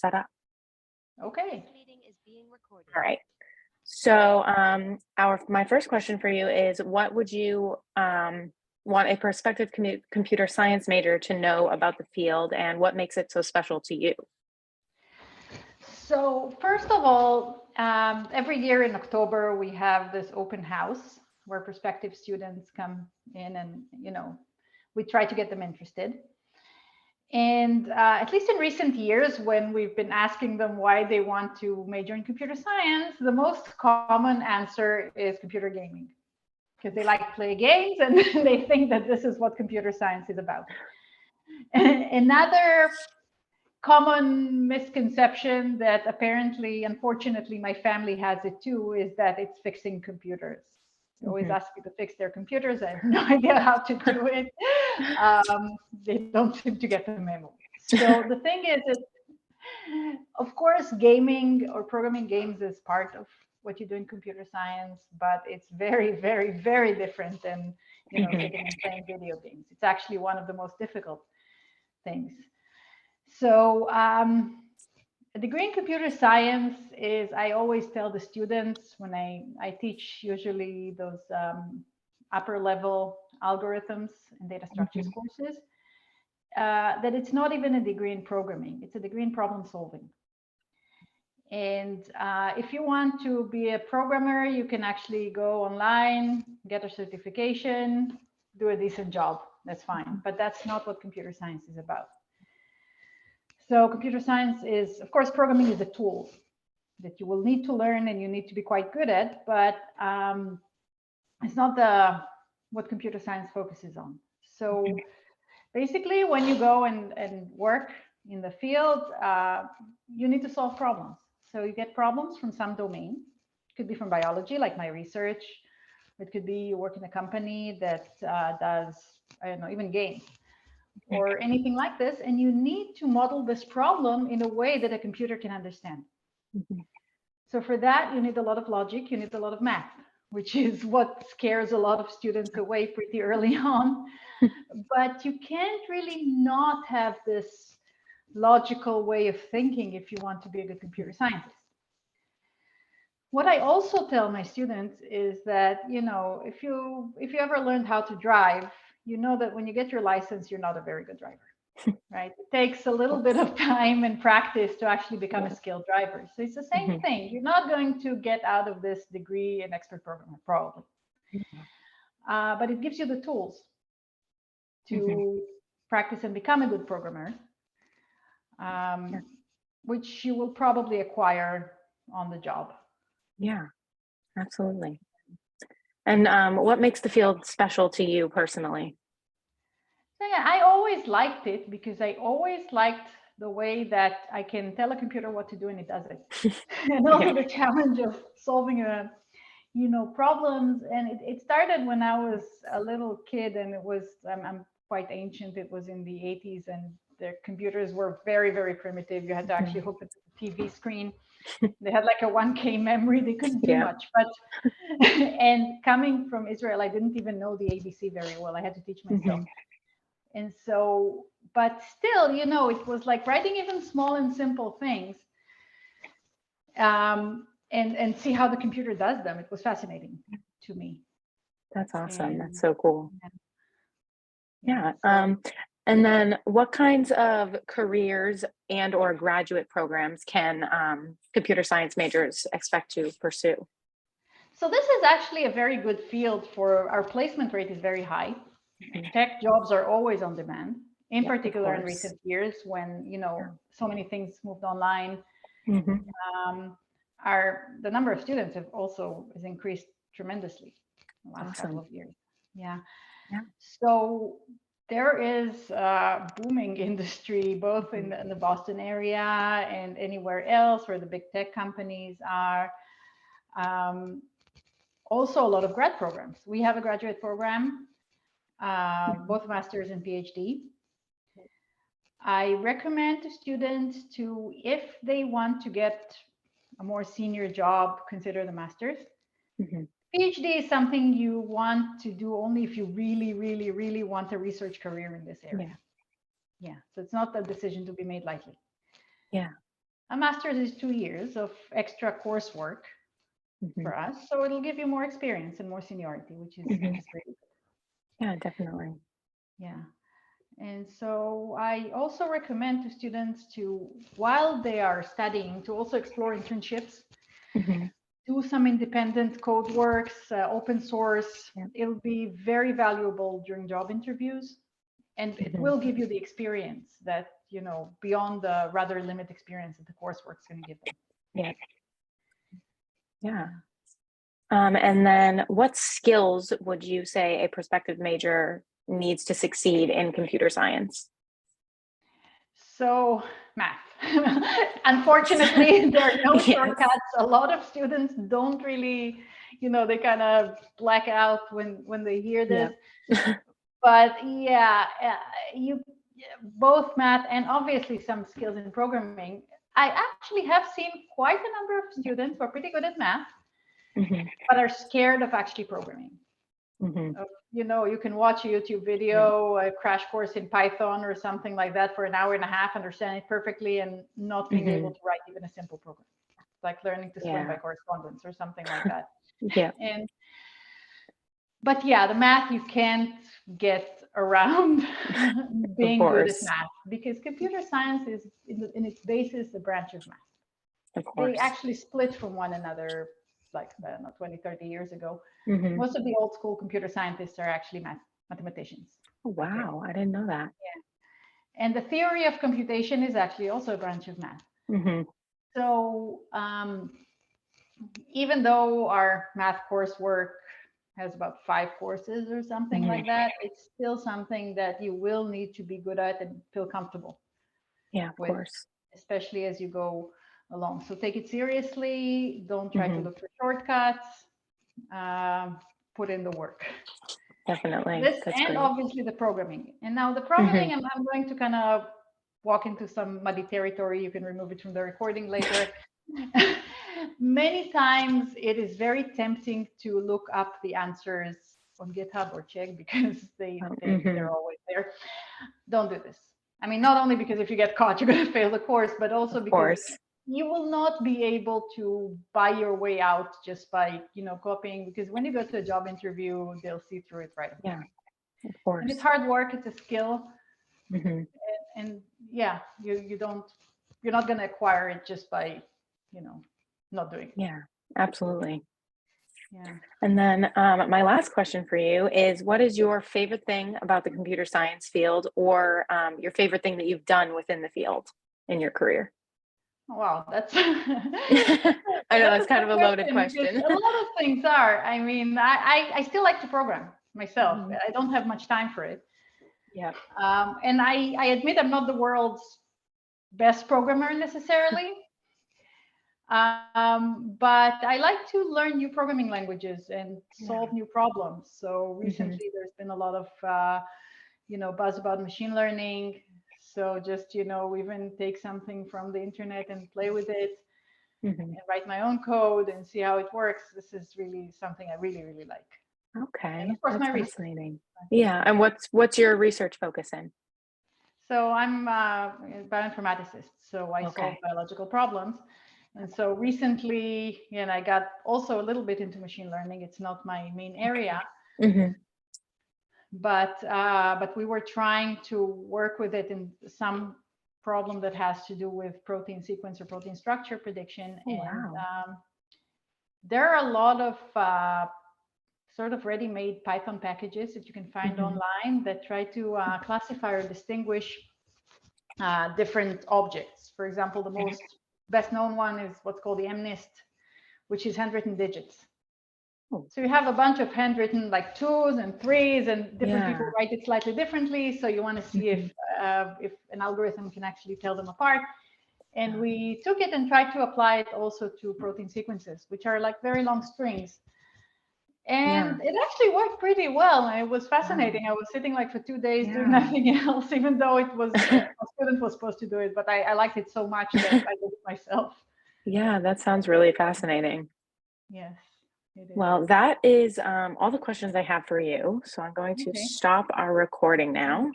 set up. Okay. All right. So my first question for you is, what would you want a prospective computer science major to know about the field, and what makes it so special to you? So first of all, every year in October, we have this open house where prospective students come in and, we try to get them interested. And at least in recent years, when we've been asking them why they want to major in computer science, the most common answer is computer gaming, because they like to play games and they think that this is what computer science is about. Another common misconception that apparently, unfortunately, my family has it too, is that it's fixing computers. They always ask me to fix their computers. I have no idea how to do it. They don't seem to get the memo. So the thing is that, of course, gaming or programming games is part of what you do in computer science, but it's very, very, very different than sitting and playing video games. It's actually one of the most difficult things. So a degree in computer science is, I always tell the students when I teach usually those upper level algorithms and data structures courses, that it's not even a degree in programming, it's a degree in problem solving. And if you want to be a programmer, you can actually go online, get a certification, do a decent job, that's fine. But that's not what computer science is about. So computer science is, of course, programming is a tool that you will need to learn and you need to be quite good at, but it's not what computer science focuses on. So basically, when you go and work in the field, you need to solve problems. So you get problems from some domain. It could be from biology, like my research. It could be you work in a company that does, I don't know, even games, or anything like this, and you need to model this problem in a way that a computer can understand. So for that, you need a lot of logic, you need a lot of math, which is what scares a lot of students away pretty early on. But you can't really not have this logical way of thinking if you want to be a good computer scientist. What I also tell my students is that, if you ever learned how to drive, you know that when you get your license, you're not a very good driver, right? It takes a little bit of time and practice to actually become a skilled driver. So it's the same thing. You're not going to get out of this degree an expert programmer, probably. But it gives you the tools to practice and become a good programmer, which you will probably acquire on the job. Yeah, absolutely. And what makes the field special to you personally? So yeah, I always liked it because I always liked the way that I can tell a computer what to do and it does it. And also the challenge of solving problems. And it started when I was a little kid, and it was, I'm quite ancient. It was in the 80s, and the computers were very, very primitive. You had to actually hook it to the TV screen. They had like a 1K memory. They couldn't do much. But and coming from Israel, I didn't even know the ABC very well. I had to teach myself. And so, but still, it was like writing even small and simple things, and see how the computer does them. It was fascinating to me. That's awesome. That's so cool. Yeah. And then what kinds of careers and or graduate programs can computer science majors expect to pursue? So this is actually a very good field for, our placement rate is very high. Tech jobs are always on demand, in particular in recent years when, so many things moved online. The number of students has increased tremendously in the last couple of years. Yeah. So there is a booming industry, both in the Boston area and anywhere else where the big tech companies are. Also, a lot of grad programs. We have a graduate program, both master's and PhD. I recommend to students to, if they want to get a more senior job, consider the master's. PhD is something you want to do only if you really, really, really want a research career in this area. Yeah. So it's not a decision to be made lightly. Yeah. A master's is 2 years of extra coursework Mhm. for us, so it'll give you more experience and more seniority, which Mhm. is really good. Yeah, definitely. Yeah. And so I also recommend to students to, while they are studying, to also explore internships, Mhm. do some independent code works, open source. Yeah. It'll be very valuable during job interviews, and it Mhm. will give you the experience that, beyond the rather limited experience that the coursework's going to give them. Yeah. Yeah. Yeah. And then what skills would you say a prospective major needs to succeed in computer science? So math. Unfortunately, there are no Yes. shortcuts. A lot of students don't really, they kind of black out when they hear this. Yep. But yeah, you both math and obviously some skills in programming. I actually have seen quite a number of students who are pretty good at math, Mhm. but are scared of actually programming. Mhm. You can watch a YouTube Yep. video, a crash course in Python or something like that for an hour and a half, understand it perfectly, and not being able Mhm. to write even a simple program, like learning to swim by Yeah. correspondence or something like that. Yep. And but yeah, the math you can't get around Of being good at course. math, because computer science is in its basis a branch of math. Of They course. actually split from one another, like, I don't know, 20, 30 years ago. Mhm. Most of the old school computer scientists are actually mathematicians. Oh, Okay. wow. I didn't know that. And the theory of computation is actually also a branch of math. Mhm. So even though our math coursework has about 5 courses or something Mhm. like that, it's still something that you will need to be good at and feel comfortable Yeah, of with, course. especially as you go along. So take it seriously. Don't try to Mhm. look for shortcuts. Um, Put in the work. Definitely. This That's and great. obviously the programming. And now the Mhm. programming, I'm going to kind of walk into some muddy territory. You can remove it from the recording later. Many times it is very tempting to look up the answers on GitHub or check because they're Mhm. always there. Don't do this. I mean, not only because if you get caught, you're going to fail the course, but also Of because course. you will not be able to buy your way out just by, copying, because when you go to a job interview, they'll see through it right away. Yeah, of And it's course. hard work, it's a skill. Mhm. And yeah, you're not going to acquire it just by, you know, not doing it. Yeah, absolutely. Yeah. And then my last question for you is what is your favorite thing about the computer science field or your favorite thing that you've done within the field in your career? Wow, that's I know that's a that's kind tough of a loaded question because question. a lot of things are. I mean, I still like to program myself. Mhm. I don't have much time for it. Yeah. And I admit I'm not the world's best programmer necessarily. But I like to learn new programming languages and Yeah. solve new problems. So Hmm. recently there's been a lot of buzz about machine learning. So just, even take something from the internet and play with it Hmm. and write my own code and see how it works. This is really something I really, really like. And Okay, of course, that's my research. fascinating. Yeah, and what's your research focus in? So I'm a bioinformaticist. So I solve Okay. biological problems. And so recently, and I got also a little bit into machine learning. It's not my main area, Hmm. but we were trying to work with it in some problem that has to do with protein sequence or protein structure prediction. Oh, And wow. there are a lot of sort of ready-made Python packages that you can find Hmm. online that try to classify or distinguish different objects. For example, the most best known one is what's called the MNIST, which is handwritten digits. Oh, So you have a bunch of handwritten like twos and threes, and different people yeah. write it slightly differently. So you want to see Hmm. if an algorithm can actually tell them apart. And we took it and tried to apply it also to protein sequences, which are like very long strings. Yeah. And it actually worked pretty well. And it was Wow. fascinating. I was sitting like for 2 days doing Yeah. nothing else, even though it was a student was supposed to do it. But I liked it so much that I did it myself. Yeah, that sounds really fascinating. Yes, it is. Well, that is all the questions I have for you. So I'm going to Okay. stop our recording now.